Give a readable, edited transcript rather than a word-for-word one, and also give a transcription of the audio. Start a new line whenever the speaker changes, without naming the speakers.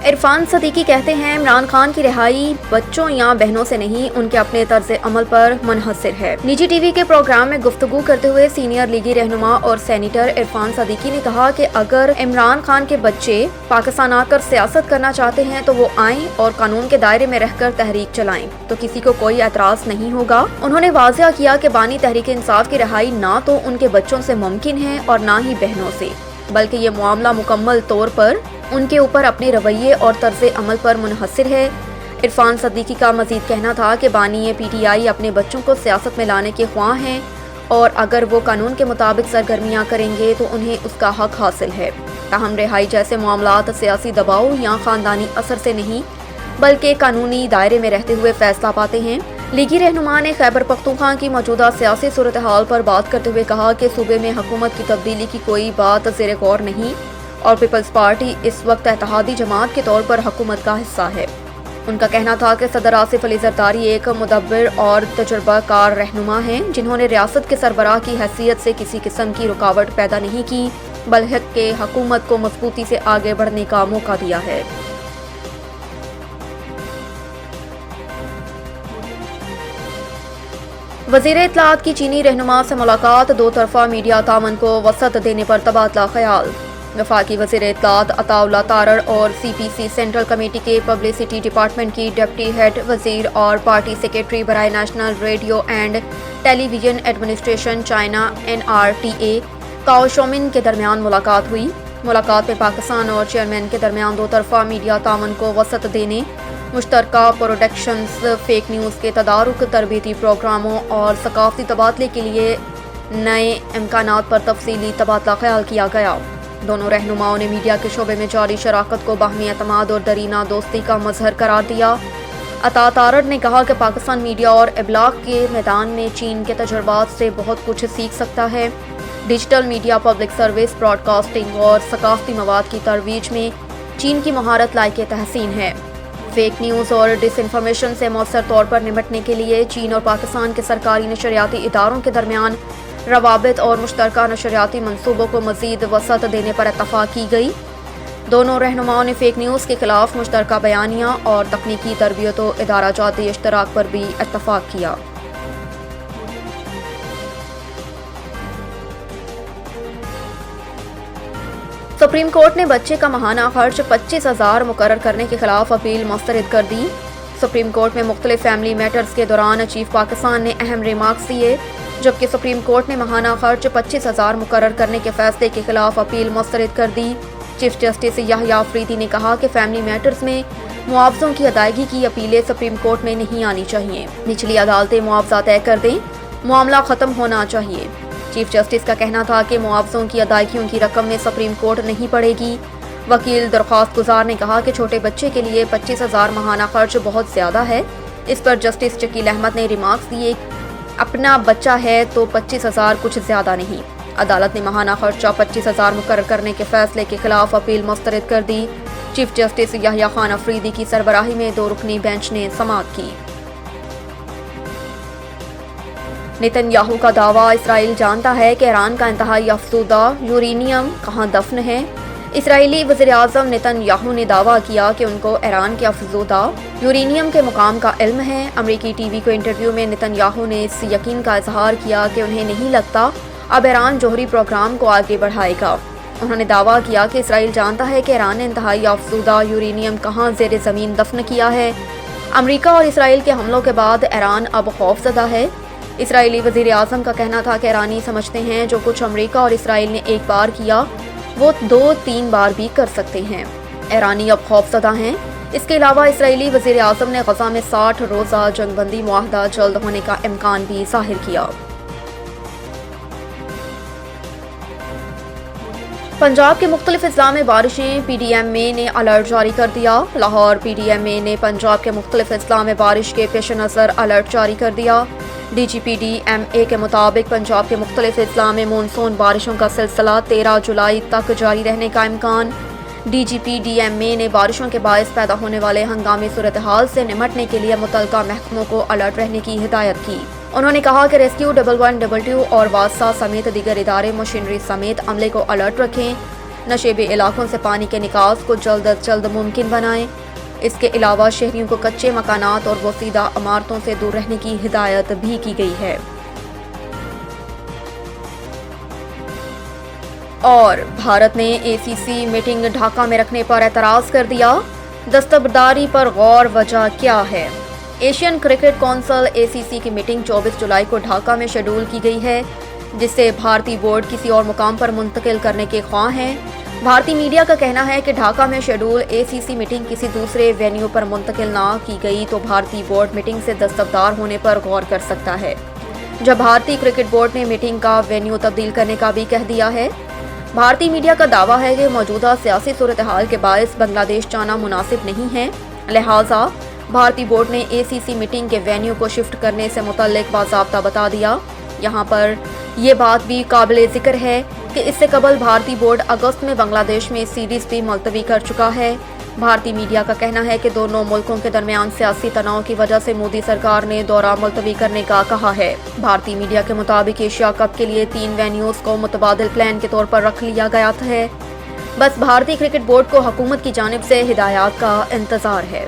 عرفان صدیقی کہتے ہیں عمران خان کی رہائی بچوں یا بہنوں سے نہیں، ان کے اپنے طرز عمل پر منحصر ہے۔ نجی ٹی وی کے پروگرام میں گفتگو کرتے ہوئے سینئر لیگی رہنما اور سینیٹر عرفان صدیقی نے کہا کہ اگر عمران خان کے بچے پاکستان آ کر سیاست کرنا چاہتے ہیں تو وہ آئیں اور قانون کے دائرے میں رہ کر تحریک چلائیں تو کسی کو کوئی اعتراض نہیں ہوگا۔ انہوں نے واضح کیا کہ بانی تحریک انصاف کی رہائی نہ تو ان کے بچوں سے ممکن ہے اور نہ ہی بہنوں سے، بلکہ یہ معاملہ مکمل طور پر ان کے اوپر اپنے رویے اور طرز عمل پر منحصر ہے۔ عرفان صدیقی کا مزید کہنا تھا کہ بانی پی ٹی آئی اپنے بچوں کو سیاست میں لانے کے خواہاں ہیں اور اگر وہ قانون کے مطابق سرگرمیاں کریں گے تو انہیں اس کا حق حاصل ہے۔ تاہم رہائی جیسے معاملات سیاسی دباؤ یا خاندانی اثر سے نہیں بلکہ قانونی دائرے میں رہتے ہوئے فیصلہ پاتے ہیں۔ لیگی رہنما نے خیبر پختونخوا کی موجودہ سیاسی صورتحال پر بات کرتے ہوئے کہا کہ صوبے میں حکومت کی تبدیلی کی کوئی بات زیر غور نہیں اور پیپلز پارٹی اس وقت اتحادی جماعت کے طور پر حکومت کا حصہ ہے۔ ان کا کہنا تھا کہ صدر آصف علی زرداری ایک مدبر اور تجربہ کار رہنما ہیں جنہوں نے ریاست کے سربراہ کی حیثیت سے کسی قسم کی رکاوٹ پیدا نہیں کی بلکہ حکومت کو مضبوطی سے آگے بڑھنے کا موقع دیا ہے۔ وزیر اطلاعات کی چینی رہنما سے ملاقات، دو طرفہ میڈیا تعاون کو وسعت دینے پر تبادلہ خیال۔ وفاقی وزیر اطلاعات عطا اللہ تارڑ اور C P C central committee کے پبلسٹی ڈپارٹمنٹ کی ڈپٹی ہیڈ وزیر اور پارٹی سیکریٹری برائے national radio and television administration China NRTA Cao Shumin کے درمیان ملاقات ہوئی۔ ملاقات میں پاکستان اور چیئرمین کے درمیان دو طرفہ میڈیا تعاون کو وسعت دینے، مشترکہ پروڈکشنز، فیک نیوز کے تدارک، تربیتی پروگراموں اور ثقافتی تبادلے کے لیے نئے امکانات پر تفصیلی تبادلہ خیال کیا گیا۔ دونوں رہنماؤں نے میڈیا کے شعبے میں جاری شراکت کو باہمی اعتماد اور دیرینہ دوستی کا مظہر قرار دیا۔ عطا تارڑ نے کہا کہ پاکستان میڈیا اور ابلاغ کے میدان میں چین کے تجربات سے بہت کچھ سیکھ سکتا ہے۔ Digital media, public service, broadcasting اور ثقافتی مواد کی ترویج میں چین کی مہارت لائق تحسین ہے۔ فیک نیوز اور ڈس انفارمیشن سے مؤثر طور پر نمٹنے کے لیے چین اور پاکستان کے سرکاری نشریاتی اداروں کے درمیان روابط اور مشترکہ نشریاتی منصوبوں کو مزید وسعت دینے پر اتفاق کی گئی۔ دونوں رہنماؤں نے فیک نیوز کے خلاف مشترکہ بیانیہ اور تکنیکی تربیت و ادارہ جاتی اشتراک پر بھی اتفاق کیا۔ سپریم کورٹ نے بچے کا ماہانہ خرچ 25,000 مقرر کرنے کے خلاف اپیل مسترد کر دی۔ سپریم کورٹ میں مختلف فیملی میٹرز کے دوران چیف پاکستان نے اہم ریمارکس دیے، جبکہ سپریم کورٹ نے ماہانہ خرچ 25,000 مقرر کرنے کے فیصلے کے خلاف اپیل مسترد کر دی۔ چیف جسٹس یحییٰ افریدی نے کہا کہ فیملی میٹرز میں معاوضوں کی ادائیگی کی اپیلیں سپریم کورٹ میں نہیں آنی چاہیے، نچلی عدالتیں معاوضہ طے کر دیں، معاملہ ختم ہونا چاہیے۔ چیف جسٹس کا کہنا تھا کہ معاوضوں کی ادائیگیوں کی رقم میں سپریم کورٹ نہیں پڑے گی۔ وکیل درخواست گزار نے کہا کہ چھوٹے بچے کے لیے 25,000 ماہانہ خرچ بہت زیادہ ہے۔ اس پر جسٹس شکیل احمد نے ریمارکس دیے، اپنا بچہ ہے تو 25,000 کچھ زیادہ نہیں۔ عدالت نے ماہانہ خرچہ 25,000 مقرر کرنے کے فیصلے کے خلاف اپیل مسترد کر دی۔ چیف جسٹس یحییٰ خان افریدی کی سربراہی میں 2 رکنی بینچ نے سماعت کی۔ نتن یاہو کا دعویٰ، اسرائیل جانتا ہے کہ ایران کا انتہائی افزودہ یورینیم کہاں دفن ہے۔ اسرائیلی وزیراعظم نتن یاہو نے دعویٰ کیا کہ ان کو ایران کے افزودہ یورینیم کے مقام کا علم ہے۔ امریکی ٹی وی کو انٹرویو میں نتن یاہو نے اس یقین کا اظہار کیا کہ انہیں نہیں لگتا اب ایران جوہری پروگرام کو آگے بڑھائے گا۔ انہوں نے دعویٰ کیا کہ اسرائیل جانتا ہے کہ ایران نے انتہائی افزودہ یورینیم کہاں زیر زمین دفن کیا ہے۔ امریکہ اور اسرائیل کے حملوں کے بعد ایران اب خوفزدہ ہے۔ اسرائیلی وزیر اعظم کا کہنا تھا کہ ایرانی سمجھتے ہیں جو کچھ امریکہ اور اسرائیل نے ایک بار کیا وہ 2-3 بار بھی کر سکتے ہیں۔ ایرانی اب خوفزدہ ہیں۔ اس کے علاوہ اسرائیلی وزیر اعظم نے غزہ میں 60 روزہ جنگ بندی معاہدہ جلد ہونے کا امکان بھی ظاہر کیا۔ پنجاب کے مختلف اضلاع میں بارشیں، پی ڈی ایم اے نے الرٹ جاری کر دیا۔ لاہور پی ڈی ایم اے نے پنجاب کے مختلف اضلاع میں بارش کے پیش نظر الرٹ جاری کر دیا۔ D G P D M A کے مطابق پنجاب کے مختلف اضلاع میں مونسون بارشوں کا سلسلہ 13 جولائی تک جاری رہنے کا امکان۔ D G P D M A نے بارشوں کے باعث پیدا ہونے والے ہنگامی صورتحال سے نمٹنے کے لیے متعلقہ محکموں کو الرٹ رہنے کی ہدایت کی۔ انہوں نے کہا کہ ریسکیو 112 اور واسا سمیت دیگر ادارے مشینری سمیت عملے کو الرٹ رکھیں۔ نشیبی علاقوں سے پانی کے نکاس کو جلد از جلد ممکن بنائیں۔ اس کے علاوہ شہریوں کو کچے مکانات اور بوسیدہ عمارتوں سے دور رہنے کی ہدایت بھی کی گئی ہے۔ اور بھارت نے اے سی سی میٹنگ ڈھاکہ میں رکھنے پر اعتراض کر دیا، دستبرداری پر غور، وجہ کیا ہے؟ ایشین کرکٹ کونسل اے سی سی کی میٹنگ 24 جولائی کو ڈھاکہ میں شیڈول کی گئی ہے، جسے بھارتی بورڈ کسی اور مقام پر منتقل کرنے کے خواہاں ہیں۔ بھارتی میڈیا کا کہنا ہے کہ ڈھاکہ میں شیڈول اے سی سی میٹنگ کسی دوسرے وینیو پر منتقل نہ کی گئی تو بھارتی بورڈ میٹنگ سے دستبردار ہونے پر غور کر سکتا ہے، جب بھارتی کرکٹ بورڈ نے میٹنگ کا وینیو تبدیل کرنے کا بھی کہہ دیا ہے۔ بھارتی میڈیا کا دعویٰ ہے کہ موجودہ سیاسی صورتحال کے باعث بنگلہ دیش جانا مناسب نہیں ہے، لہٰذا بھارتی بورڈ نے اے سی سی میٹنگ کے وینیو کو شفٹ کرنے سے متعلق باضابطہ بتا دیا۔ یہاں پر یہ بات بھی قابل ذکر ہے کہ اس سے قبل بھارتی بورڈ اگست میں بنگلہ دیش میں سیریز بھی ملتوی کر چکا ہے۔ بھارتی میڈیا کا کہنا ہے کہ دونوں ملکوں کے درمیان سیاسی تناؤ کی وجہ سے مودی سرکار نے دورہ ملتوی کرنے کا کہا ہے۔ بھارتی میڈیا کے مطابق ایشیا کپ کے لیے 3 وینیوز کو متبادل پلان کے طور پر رکھ لیا گیا ہے، بس بھارتی کرکٹ بورڈ کو حکومت کی جانب سے ہدایات کا انتظار ہے۔